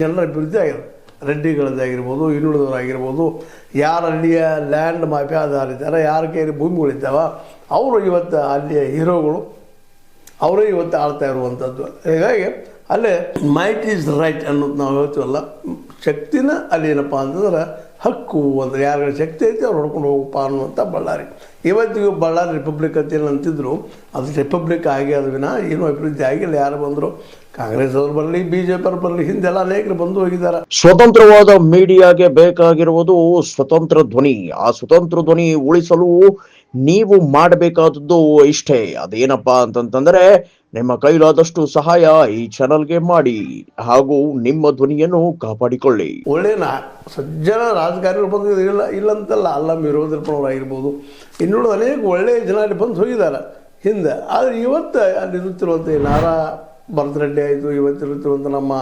ಎಲ್ಲ ಅಭಿವೃದ್ಧಿ ಆಗಿದೆ. ರೆಡ್ಡಿಗಳದ್ದಾಗಿರ್ಬೋದು, ಇನ್ನುಳಿದವರಾಗಿರ್ಬೋದು, ಯಾರು ಅಲ್ಲಿಯ ಲ್ಯಾಂಡ್ ಮಾಫಿಯಾ ಆಧಾರಿದ್ದಾರೆ, ಯಾರ ಕೈಯಲ್ಲಿ ಭೂಮಿಗಳಿದ್ದಾವ, ಅವರು ಇವತ್ತು ಅಲ್ಲಿಯ ಹೀರೋಗಳು, ಅವರೇ ಇವತ್ತು ಆಳ್ತಾ ಇರುವಂಥದ್ದು. ಹೀಗಾಗಿ ಅಲ್ಲೇ ಮೈಟ್ ಈಸ್ ರೈಟ್ ಅನ್ನೋದು ನಾವು ಹೇಳ್ತೀವಲ್ಲ, ಶಕ್ತಿನ ಅಲ್ಲಿ ಏನಪ್ಪ ಅಂತಂದ್ರೆ ಹಕ್ಕು ಅಂದರೆ ಯಾರ ಶಕ್ತಿ ಐತಿ ಅವ್ರು ಹೊಡ್ಕೊಂಡು ಹೋಗಪ್ಪ ಅನ್ನುವಂಥ ಬಳ್ಳಾರಿ. ಇವತ್ತಿಗೂ ಬಳ್ಳಾರಿ ರಿಪಬ್ಲಿಕ್ ಅಂತ ಏನು ಅಂತಿದ್ರು, ಅದು ರಿಪಬ್ಲಿಕ್ ಆಗಿ ಅದು ವಿನ ಏನೂ ಅಭಿವೃದ್ಧಿ ಆಗಿಲ್ಲ. ಯಾರು ಬಂದರು, ಕಾಂಗ್ರೆಸ್ ಅವರು ಬರಲಿ, ಬಿಜೆಪಿ ಅವರು ಬರಲಿ, ಹಿಂದೆಲ್ಲ ಅನೇಕರು ಬಂದು ಹೋಗಿದ್ದಾರೆ. ಸ್ವತಂತ್ರವಾದ ಮೀಡಿಯಾಗೆ ಬೇಕಾಗಿರುವುದು ಸ್ವತಂತ್ರ ಧ್ವನಿ. ಆ ಸ್ವತಂತ್ರ ಧ್ವನಿ ಉಳಿಸಲು ನೀವು ಮಾಡಬೇಕಾದದ್ದು ಇಷ್ಟೇ. ಅದೇನಪ್ಪಾ ಅಂತಂತಂದ್ರೆ ನಿಮ್ಮ ಕೈಲಾದಷ್ಟು ಸಹಾಯ ಈ ಚಾನಲ್ಗೆ ಮಾಡಿ ಹಾಗೂ ನಿಮ್ಮ ಧ್ವನಿಯನ್ನು ಕಾಪಾಡಿಕೊಳ್ಳಿ. ಒಳ್ಳೆ ಸಜ್ಜನ ರಾಜಕಾರಣಿಗಳು ಬಂದು ಇಲ್ಲಂತಲ್ಲ, ಅಲ್ಲಮ್ಮ ವಿರೋಧರ್ಪಣವರಾಗಿರ್ಬೋದು, ಇನ್ನುಳಿದ ಅನೇಕ ಒಳ್ಳೆಯ ಜನ ಅಲ್ಲಿ ಬಂದು ಹೋಗಿದ್ದಾರೆ ಹಿಂದೆ. ಆದರೆ ಇವತ್ತು ಅಲ್ಲಿ ಇರುತ್ತಿರುವಂಥ ನಾರಾ ಭರತ್ ರೆಡ್ಡಿ ಆಯಿತು, ಇವತ್ತಿರುತ್ತಿರುವಂಥ ನಮ್ಮ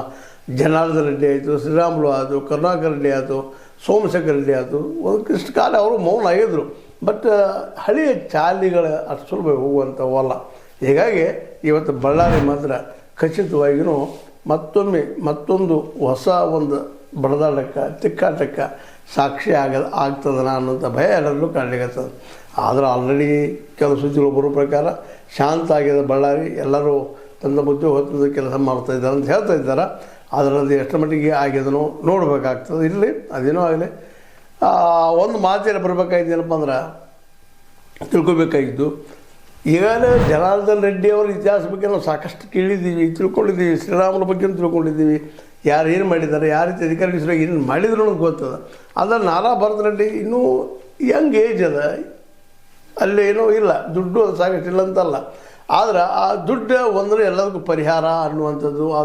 ಜನಾರ್ದನ್ ರೆಡ್ಡಿ ಆಯಿತು, ಶ್ರೀರಾಮುಲು ಆಯಿತು, ಕರುಣಾಕರ್ ರೆಡ್ಡಿ ಆಯಿತು, ಸೋಮಶೇಖರ್ ರೆಡ್ಡಿ ಆಯಿತು, ಒಂದಿಷ್ಟು ಕಾಲ ಅವರು ಮೌನ ಆಗಿದ್ರು. ಬಟ್ ಹಳೆಯ ಚಾಲಿಗಳ ಅಷ್ಟು ಸುಲಭ ಹೋಗುವಂಥವಲ್ಲ. ಹೀಗಾಗಿ ಇವತ್ತು ಬಳ್ಳಾರಿ ಮಾತ್ರ ಖಚಿತವಾಗಿಯೂ ಮತ್ತೊಂದು ಹೊಸ ಒಂದು ಬಡದಾಟಕ್ಕೆ, ತಿಕ್ಕಾಟಕ್ಕೆ ಸಾಕ್ಷಿ ಆಗ್ತದನ ಅನ್ನೋಂಥ ಭಯ ಎಲ್ಲರಲ್ಲೂ ಕಾಣಲಿಕ್ಕತ್ತದ. ಆದರೆ ಆಲ್ರೆಡಿ ಕೆಲವು ಸುದ್ದಿಗಳು ಬರೋ ಪ್ರಕಾರ ಶಾಂತ ಆಗಿದೆ ಬಳ್ಳಾರಿ, ಎಲ್ಲರೂ ತನ್ನ ಬುದ್ಧಿ ಹೊತ್ತದ ಕೆಲಸ ಮಾಡ್ತಾಯಿದ್ದಾರೆ ಅಂತ ಹೇಳ್ತಾ ಇದ್ದಾರೆ. ಅದರಲ್ಲಿ ಎಷ್ಟು ಮಟ್ಟಿಗೆ ಆಗಿದನೋ ನೋಡಬೇಕಾಗ್ತದೆ. ಇರಲಿ, ಅದೇನೋ ಆಗಲಿ. ಒಂದು ಮಾತೇನು ಬರಬೇಕಾಗಿದ್ದು ಏನಪ್ಪ ಅಂದ್ರೆ, ತಿಳ್ಕೊಬೇಕಾಗಿದ್ದು, ಈಗಾಗಲೇ ಜನಾರ್ದನ್ ರೆಡ್ಡಿ ಅವರ ಇತಿಹಾಸ ಬಗ್ಗೆ ನಾವು ಸಾಕಷ್ಟು ಕೇಳಿದ್ದೀವಿ, ತಿಳ್ಕೊಂಡಿದ್ದೀವಿ. ಶ್ರೀರಾಮುಲ ಬಗ್ಗೆ ತಿಳ್ಕೊಂಡಿದ್ದೀವಿ. ಯಾರು ಏನು ಮಾಡಿದ್ದಾರೆ, ಯಾವ ರೀತಿ ಅಧಿಕಾರಿಗಳು ಏನು ಮಾಡಿದ್ರು ಅನ್ನೋದು ಗೊತ್ತದ. ಆದರೆ ನಾರಾ ಭರತ್ ರೆಡ್ಡಿ ಇನ್ನೂ ಯಂಗ್ ಏಜ್ ಅದ, ಅಲ್ಲಿ ಏನೂ ಇಲ್ಲ, ದುಡ್ಡು ಅದು ಸಾಕಷ್ಟು ಇಲ್ಲ ಅಂತಲ್ಲ. ಆದ್ರೆ ಆ ದುಡ್ಡು ಒಂದರೆ ಎಲ್ಲದಕ್ಕೂ ಪರಿಹಾರ ಅನ್ನುವಂಥದ್ದು, ಆ